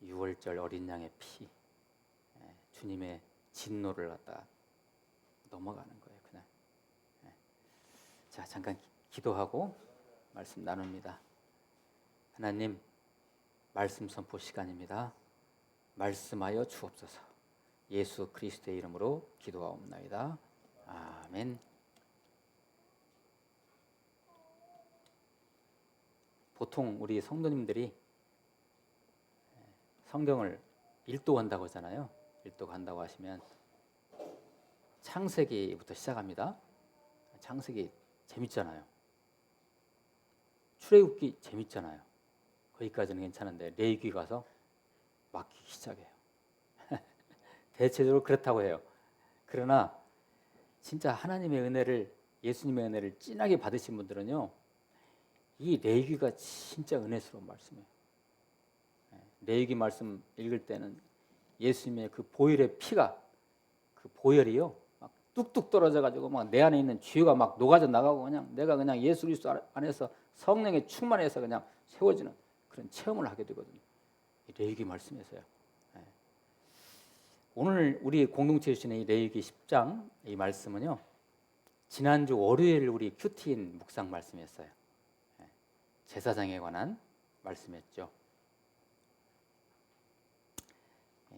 유월절 어린 양의 피, 주님의 진노를 갖다가 넘어가는 거예요, 그날. 자, 잠깐 기도하고 말씀 나눕니다. 하나님, 말씀 선포 시간입니다. 말씀하여 주옵소서. 예수 그리스도의 이름으로 기도하옵나이다. 아멘. 보통 우리 성도님들이 성경을 일독한다고 하잖아요. 일독한다고 하시면 창세기부터 시작합니다. 창세기 재밌잖아요. 출애굽기 재밌잖아요. 거기까지는 괜찮은데 레위기 가서 막히기 시작해요. 대체적으로 그렇다고 해요. 그러나 진짜 하나님의 은혜를, 예수님의 은혜를 진하게 받으신 분들은요, 이 레위기가 진짜 은혜스러운 말씀이에요. 레위기 말씀 읽을 때는 예수님의 그 보혈의 피가, 그 보혈이요, 막 뚝뚝 떨어져가지고 막 내 안에 있는 죄가 막 녹아져 나가고 그냥 내가 그냥 예수 그리스도 안에서 성령에 충만해서 그냥 세워지는 그런 체험을 하게 되거든요. 이 레위기 말씀에서요. 오늘 우리 공동체 주시는 이 레위기 10장 이 말씀은요, 지난주 월요일 우리 큐티인 묵상 말씀이었어요. 제사장에 관한 말씀이었죠.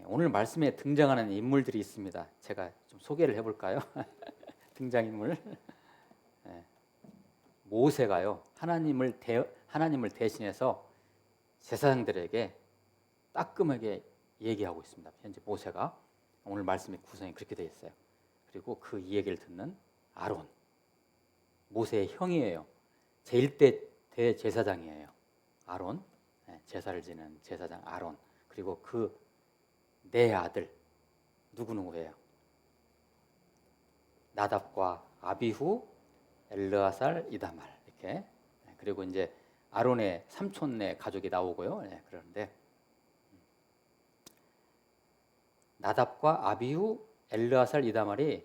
오늘 말씀에 등장하는 인물들이 있습니다. 제가 좀 소개를 해볼까요? 등장인물. 모세가요, 하나님을 대신해서 제사장들에게 따끔하게 얘기하고 있습니다. 현재 모세가, 오늘 말씀의 구성이 그렇게 되어 있어요. 그리고 그 얘기를 듣는 아론, 모세의 형이에요. 제1대 대제사장이에요. 아론, 제사를 지는 제사장 아론. 그리고 그 네 아들 누구예요? 나답과 아비후, 엘르아살, 이다말, 이렇게. 그리고 이제 아론의 삼촌네 가족이 나오고요. 그런데 나답과 아비후, 엘르아살, 이다말이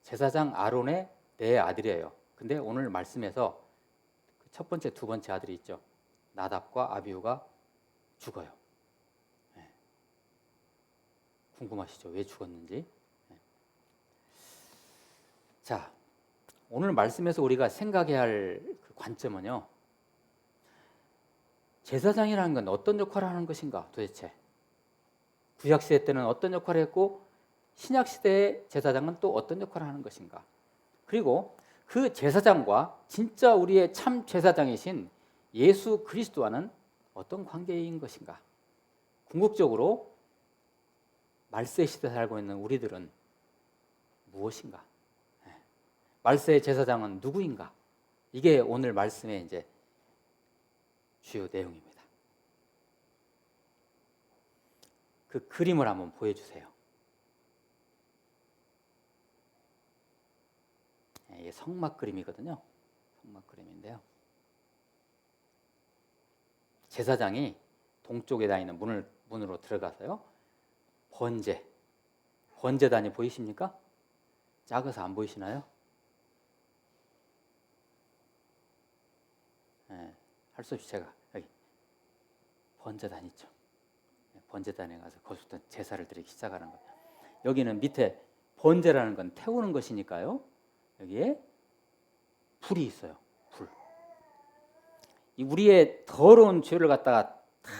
제사장 아론의 네 아들이에요. 근데 오늘 말씀에서 첫 번째, 두 번째 아들이 있죠. 나답과 아비후가 죽어요. 궁금하시죠? 왜 죽었는지. 자, 오늘 말씀에서 우리가 생각해야 할 그 관점은요, 제사장이라는 건 어떤 역할을 하는 것인가 도대체. 구약시대 때는 어떤 역할을 했고 신약시대의 제사장은 또 어떤 역할을 하는 것인가. 그리고 그 제사장과 진짜 우리의 참 제사장이신 예수 그리스도와는 어떤 관계인 것인가. 궁극적으로 말세 시대에 살고 있는 우리들은 무엇인가? 말세의 제사장은 누구인가? 이게 오늘 말씀의 이제 주요 내용입니다. 그 그림을 한번 보여주세요. 이게 성막 그림이거든요. 성막 그림인데요. 제사장이 동쪽에 다 있는 문으로 들어가서요, 번제단이 보이십니까? 작아서 안 보이시나요? 할 수 없이 제가 여기 번제단 있죠. 번제단에 가서 거기서부터 제사를 드리기 시작하는 거예요. 여기는 밑에 번제라는 건 태우는 것이니까요, 여기에 불이 있어요. 불. 이 우리의 더러운 죄를 갖다가 다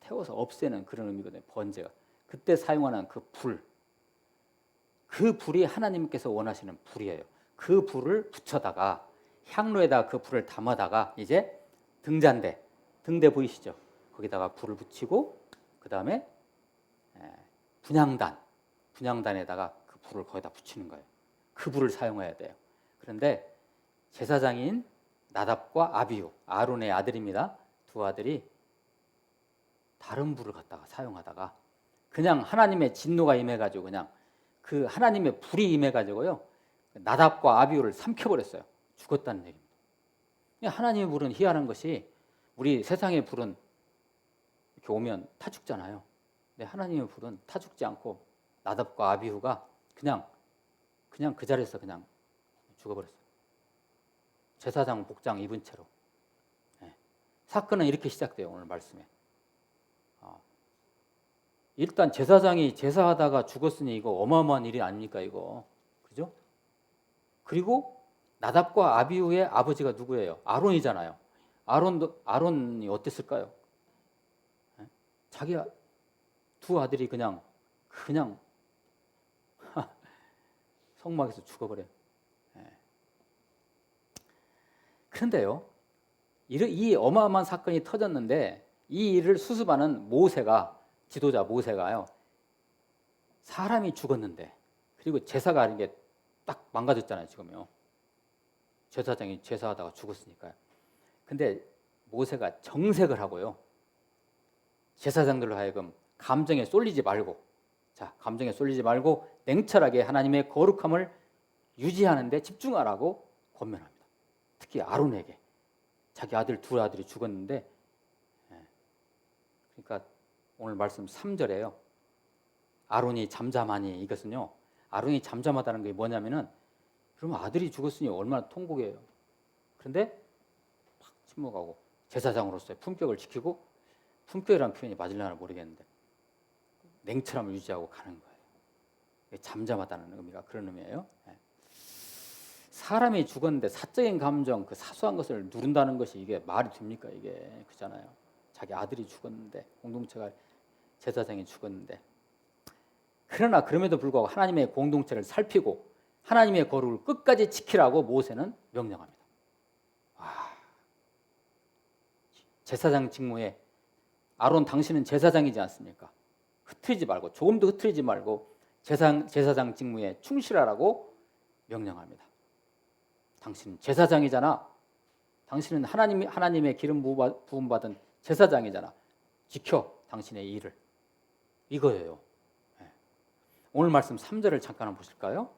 태워서 없애는 그런 의미거든요. 번제가. 그때 사용하는 그 불, 그 불이 하나님께서 원하시는 불이에요. 그 불을 붙여다가 향로에다가 그 불을 담아다가 이제 등대 보이시죠? 거기다가 불을 붙이고 그 다음에 분향단에다가 그 불을 거기다 붙이는 거예요. 그 불을 사용해야 돼요. 그런데 제사장인 나답과 아비후, 아론의 아들입니다. 두 아들이 다른 불을 갖다가 사용하다가 그냥 하나님의 진노가 임해가지고 그냥 그 하나님의 불이 임해가지고요, 나답과 아비후를 삼켜버렸어요. 죽었다는 얘기입니다. 하나님의 불은 희한한 것이, 우리 세상의 불은 이렇게 오면 타 죽잖아요. 근데 하나님의 불은 타 죽지 않고 나답과 아비후가 그냥 그 자리에서 그냥 죽어버렸어요. 제사장 복장 입은 채로. 사건은 이렇게 시작돼요. 오늘 말씀에. 일단 제사장이 제사하다가 죽었으니 이거 어마어마한 일이 아닙니까 이거, 그죠? 그리고 나답과 아비후의 아버지가 누구예요? 아론이잖아요. 아론이 어땠을까요? 자기 두 아들이 그냥 성막에서 죽어버려요. 그런데요, 이 어마어마한 사건이 터졌는데 이 일을 수습하는 모세가, 지도자 모세가요, 사람이 죽었는데, 그리고 제사가 이게 딱 망가졌잖아요 지금요. 제사장이 제사하다가 죽었으니까요. 근데 모세가 정색을 하고요, 제사장들로 하여금 감정에 쏠리지 말고, 감정에 쏠리지 말고 냉철하게 하나님의 거룩함을 유지하는 데 집중하라고 권면합니다. 특히 아론에게. 자기 두 아들이 죽었는데, 그러니까 오늘 말씀 3절에요. 아론이 잠잠하니, 이것은요, 아론이 잠잠하다는 게 뭐냐면은, 그러면 아들이 죽었으니 얼마나 통곡해요. 그런데 막 침묵하고 제사장으로서의 품격을 지키고, 품격이라는 표현이 맞으려나 모르겠는데 냉철함을 유지하고 가는 거예요. 잠잠하다는 의미가 그런 의미예요. 사람이 죽었는데 사적인 감정, 그 사소한 것을 누른다는 것이 이게 말이 됩니까? 이게 그잖아요. 자기 아들이 죽었는데, 공동체가, 제사장이 죽었는데. 그러나 그럼에도 불구하고 하나님의 공동체를 살피고 하나님의 거룩을 끝까지 지키라고 모세는 명령합니다. 제사장 직무에, 아론 당신은 제사장이지 않습니까? 흐트리지 말고, 조금도 흐트리지 말고 제사장 직무에 충실하라고 명령합니다. 당신은 제사장이잖아. 당신은 하나님의 기름 부음받은 제사장이잖아. 지켜 당신의 일을. 이거예요. 오늘 말씀 3절을 잠깐 한번 보실까요?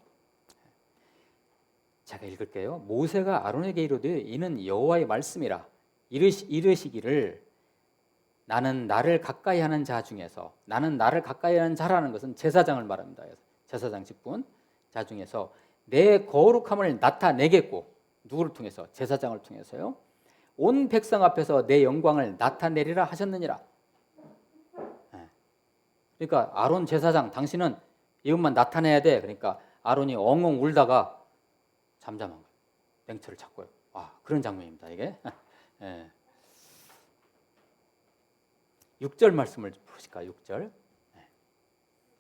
제가 읽을게요. 모세가 아론에게 이르되 이는 여호와의 말씀이라. 이르시기를 나는 나를 가까이 하는 자 중에서, 나는 나를 가까이 하는 자라는 것은 제사장을 말합니다. 제사장 직분 자 중에서 내 거룩함을 나타내겠고, 누구를 통해서? 제사장을 통해서요. 온 백성 앞에서 내 영광을 나타내리라 하셨느니라. 그러니까 아론 제사장, 당신은 이것만 나타내야 돼. 그러니까 아론이 엉엉 울다가 잠잠한 거예요. 냉철을 찾고요. 그런 장면입니다 이게. 6절 말씀을 보실까요? 6절.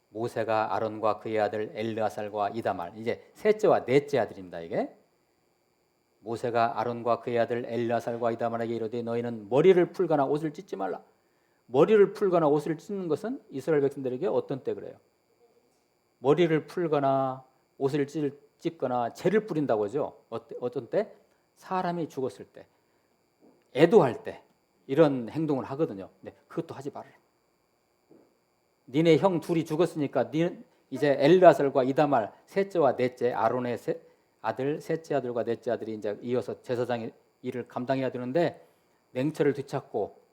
모세가 아론과 그의 아들 엘르아살과 이다말, 이제 셋째와 넷째 아들입니다 이게. 모세가 아론과 그의 아들 엘르아살과 이다말에게 이르되 너희는 머리를 풀거나 옷을 찢지 말라. 머리를 풀거나 옷을 찢는 것은 이스라엘 백성들에게 어떤 때 그래요? 머리를 풀거나 옷을 찢거나 죄를 뿌린다고 하죠. 어떤 때? 사람이 죽었을 때, 애도할 때 이런 행동을 하거든요. 네, 그것도 하지 말아라. 니네 형 둘이 죽었으니까 이제 엘르아살과 이다말, 셋째와 넷째, 아론의 아들, 셋째 아들과 넷째 아들이 이제 이어서 제사장의 일을 감당해야 되는데 냉철을 되찾고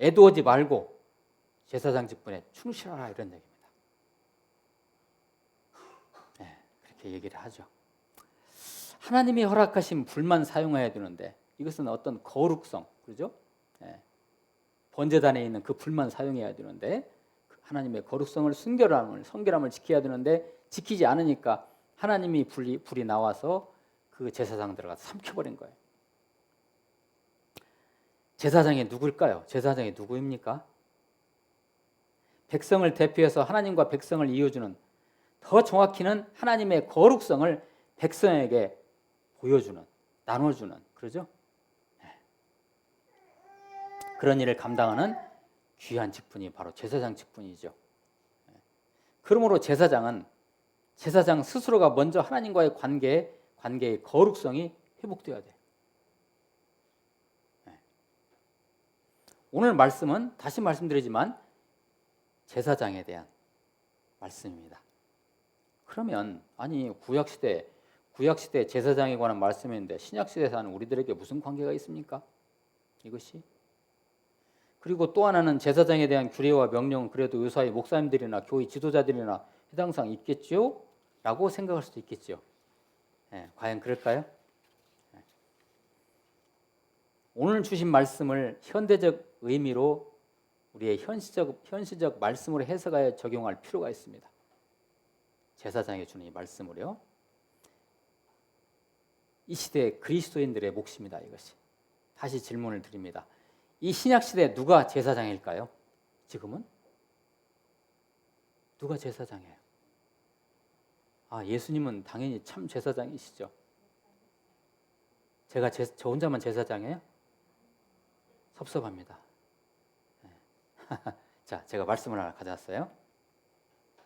애도하지 말고 제사장 직분에 충실하라, 이런 얘기입니다. 네, 그렇게 얘기를 하죠. 하나님이 허락하신 불만 사용해야 되는데 이것은 어떤 거룩성, 그렇죠? 네. 번제단에 있는 그 불만 사용해야 되는데 하나님의 거룩성을, 성결함을 지켜야 되는데 지키지 않으니까 하나님이 불이 나와서 그 제사장 들어가서 삼켜버린 거예요. 제사장이 누굴까요? 제사장이 누구입니까? 백성을 대표해서 하나님과 백성을 이어주는, 더 정확히는 하나님의 거룩성을 백성에게 보여주는, 나눠주는, 그러죠? 그런 일을 감당하는 귀한 직분이 바로 제사장 직분이죠. 그러므로 제사장 스스로가 먼저 하나님과의 관계의 거룩성이 회복되어야 돼요. 오늘 말씀은 다시 말씀드리지만 제사장에 대한 말씀입니다. 그러면 구약시대 제사장에 관한 말씀인데 신약시대에 사는 우리들에게 무슨 관계가 있습니까? 이것이. 그리고 또 하나는 제사장에 대한 규례와 명령은 그래도 요사이 목사님들이나 교회 지도자들이나 해당상 있겠지요? 라고 생각할 수도 있겠죠. 과연 그럴까요? 오늘 주신 말씀을 현대적 의미로 우리의 현실적 말씀으로 해석하여 적용할 필요가 있습니다. 제사장이 주는 이 말씀으로요. 이 시대 그리스도인들의 몫입니다. 이것이. 다시 질문을 드립니다. 이 신약 시대에 누가 제사장일까요? 지금은? 누가 제사장이에요? 예수님은 당연히 참 제사장이시죠. 저 혼자만 제사장이에요? 섭섭합니다. 네. 자, 제가 말씀을 하나 가져왔어요.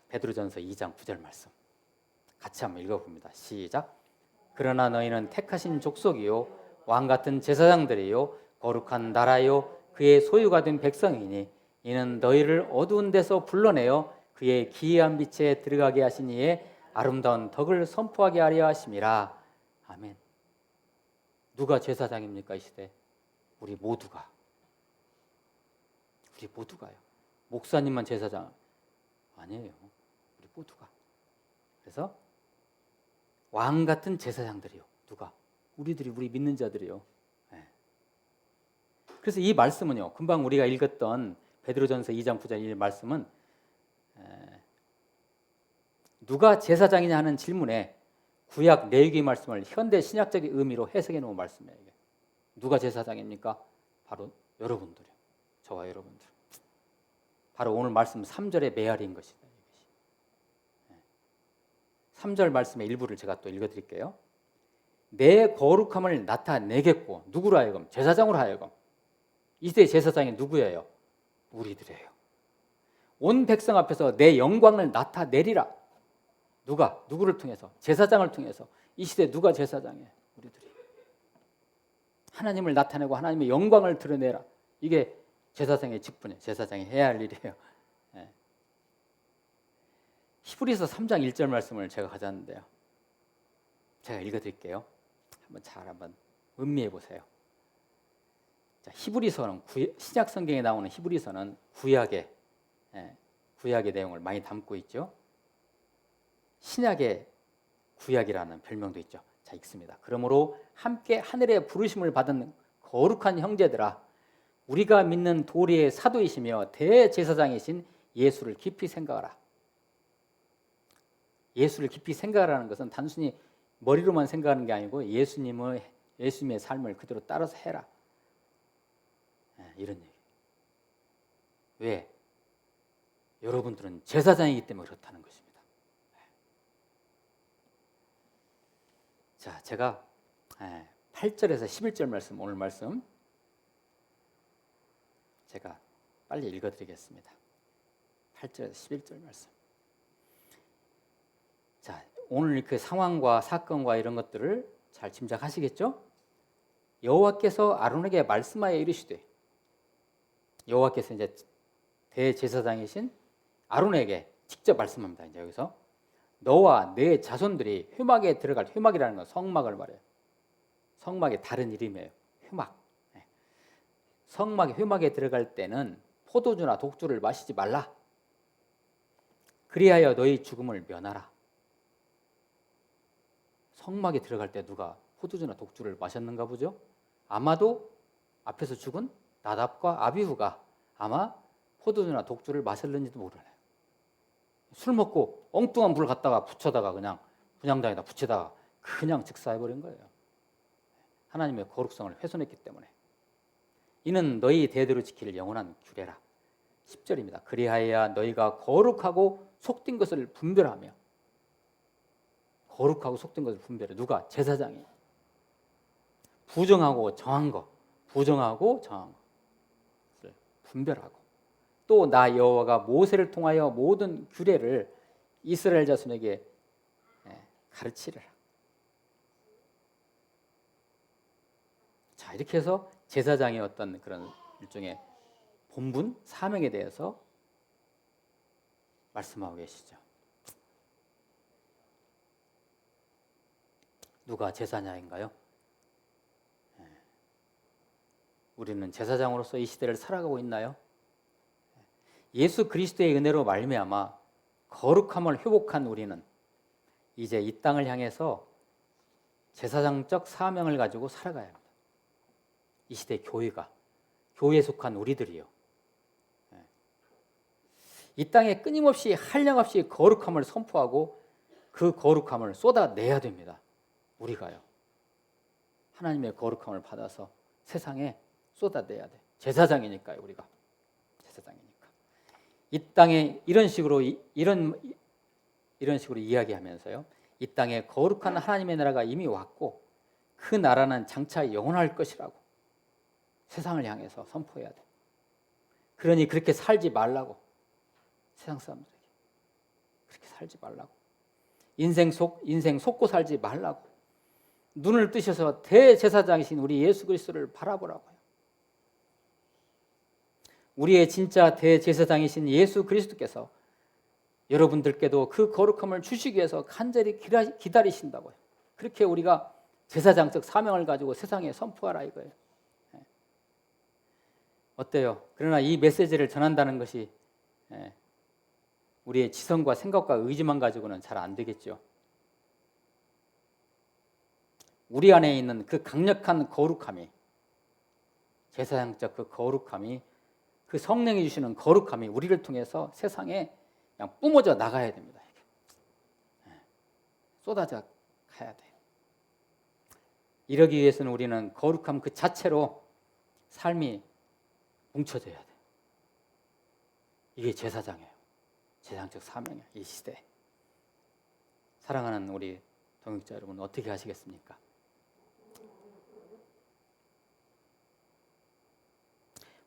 베드로전서 2장 9절 말씀. 같이 한번 읽어봅니다. 시작. 그러나 너희는 택하신 족속이요 왕 같은 제사장들이요 거룩한 나라요 그의 소유가 된 백성이니 이는 너희를 어두운 데서 불러내어 그의 기이한 빛에 들어가게 하신 이의 아름다운 덕을 선포하게 하려 하심이라. 아멘. 누가 제사장입니까? 이 시대 우리 모두가. 우리 모두가요. 목사님만 제사장 아니에요. 우리 모두가. 그래서 왕 같은 제사장들이요. 누가? 우리들이, 우리 믿는 자들이요. 네. 그래서 이 말씀은요, 금방 우리가 읽었던 베드로전서 2장 9절 이 말씀은 누가 제사장이냐 하는 질문에 구약 레위기 말씀을 현대 신약적인 의미로 해석해 놓은 말씀이에요. 이게. 누가 제사장입니까? 바로 여러분들이요. 저와 여러분들. 바로 오늘 말씀 3절의 메아리인 것이다. 3절 말씀의 일부를 제가 또 읽어드릴게요. 내 거룩함을 나타내겠고 누구로 하여금? 제사장으로 하여금. 이 시대의 제사장이 누구예요? 우리들이에요. 온 백성 앞에서 내 영광을 나타내리라. 누가? 누구를 통해서? 제사장을 통해서. 이 시대 누가 제사장이에요? 우리들이. 하나님을 나타내고 하나님의 영광을 드러내라. 이게 제사장의 직분이에요. 제사장이 해야 할 일이에요. 네. 히브리서 3장 1절 말씀을 제가 가져왔는데요. 제가 읽어드릴게요. 한번 음미해 보세요. 자, 히브리서는 신약 성경에 나오는 히브리서는 구약의 내용을 많이 담고 있죠. 신약의 구약이라는 별명도 있죠. 자, 읽습니다. 그러므로 함께 하늘의 부르심을 받은 거룩한 형제들아, 우리가 믿는 도리의 사도이시며 대제사장이신 예수를 깊이 생각하라. 예수를 깊이 생각하라는 것은 단순히 머리로만 생각하는 게 아니고 예수님의 삶을 그대로 따라서 해라. 이런 얘기. 왜? 여러분들은 제사장이기 때문에 그렇다는 것입니다. 자, 제가 8절에서 11절 말씀, 오늘 말씀 제가 빨리 읽어드리겠습니다. 8절에서 11절 말씀. 자, 오늘 그 상황과 사건과 이런 것들을 잘 짐작하시겠죠? 여호와께서 아론에게 말씀하여 이르시되, 여호와께서 이제 대제사장이신 아론에게 직접 말씀합니다. 이제 여기서 너와 내 자손들이 회막에 들어갈, 회막이라는 건 성막을 말해요. 성막의 다른 이름이에요. 회막. 회막에 들어갈 때는 포도주나 독주를 마시지 말라. 그리하여 너희 죽음을 면하라. 성막에 들어갈 때 누가 포도주나 독주를 마셨는가 보죠? 아마도 앞에서 죽은 나답과 아비후가 아마 포도주나 독주를 마셨는지도 모르네요. 술 먹고 엉뚱한 불을 갖다가 붙여다가 그냥 분향장에다 붙이다가 그냥 즉사해버린 거예요. 하나님의 거룩성을 훼손했기 때문에. 이는 너희 대대로 지킬 영원한 규례라. 10절입니다. 그리하여야 너희가 거룩하고 속된 것을 분별하며. 거룩하고 속된 것을 분별해. 누가? 제사장이. 부정하고 정한 것. 부정하고 정한 것을 분별하고. 또 나 여호와가 모세를 통하여 모든 규례를 이스라엘 자손에게 가르치리라. 자, 이렇게 해서 제사장의 어떤 그런 일종의 본분, 사명에 대해서 말씀하고 계시죠. 누가 제사장인가요? 우리는 제사장으로서 이 시대를 살아가고 있나요? 예수 그리스도의 은혜로 말미암아 거룩함을 회복한 우리는 이제 이 땅을 향해서 제사장적 사명을 가지고 살아가야 합니다. 이 시대 교회가, 교회에 속한 우리들이요. 이 땅에 끊임없이 한량없이 거룩함을 선포하고 그 거룩함을 쏟아내야 됩니다. 우리가요. 하나님의 거룩함을 받아서 세상에 쏟아내야 돼. 제사장이니까요, 우리가. 제사장이니까. 이 땅에 이런 식으로 이야기하면서요. 이 땅에 거룩한 하나님의 나라가 이미 왔고 그 나라는 장차 영원할 것이라고 세상을 향해서 선포해야 돼. 그러니 그렇게 살지 말라고. 세상 사람들에게 그렇게 살지 말라고. 인생 속고 살지 말라고. 눈을 뜨셔서 대제사장이신 우리 예수 그리스도를 바라보라고요. 우리의 진짜 대제사장이신 예수 그리스도께서 여러분들께도 그 거룩함을 주시기 위해서 간절히 기다리신다고요. 그렇게 우리가 제사장적 사명을 가지고 세상에 선포하라 이거예요. 어때요? 그러나 이 메시지를 전한다는 것이 우리의 지성과 생각과 의지만 가지고는 잘 안 되겠죠. 우리 안에 있는 그 강력한 거룩함이, 제사장적 그 거룩함이, 그 성령이 주시는 거룩함이 우리를 통해서 세상에 그냥 뿜어져 나가야 됩니다. 쏟아져 가야 돼요. 이러기 위해서는 우리는 거룩함 그 자체로 삶이 뭉쳐져야 돼요. 이게 제사장이에요. 제사장적 사명이에요. 이 시대에. 사랑하는 우리 동역자 여러분, 어떻게 하시겠습니까?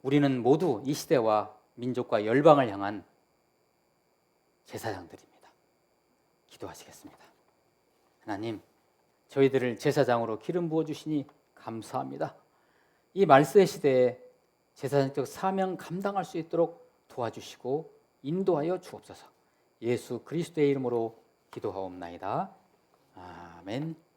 우리는 모두 이 시대와 민족과 열방을 향한 제사장들입니다. 기도하시겠습니다. 하나님, 저희들을 제사장으로 기름 부어주시니 감사합니다. 이 말세 시대에 제사장적 사명 감당할 수 있도록 도와주시고 인도하여 주옵소서. 예수 그리스도의 이름으로 기도하옵나이다. 아멘.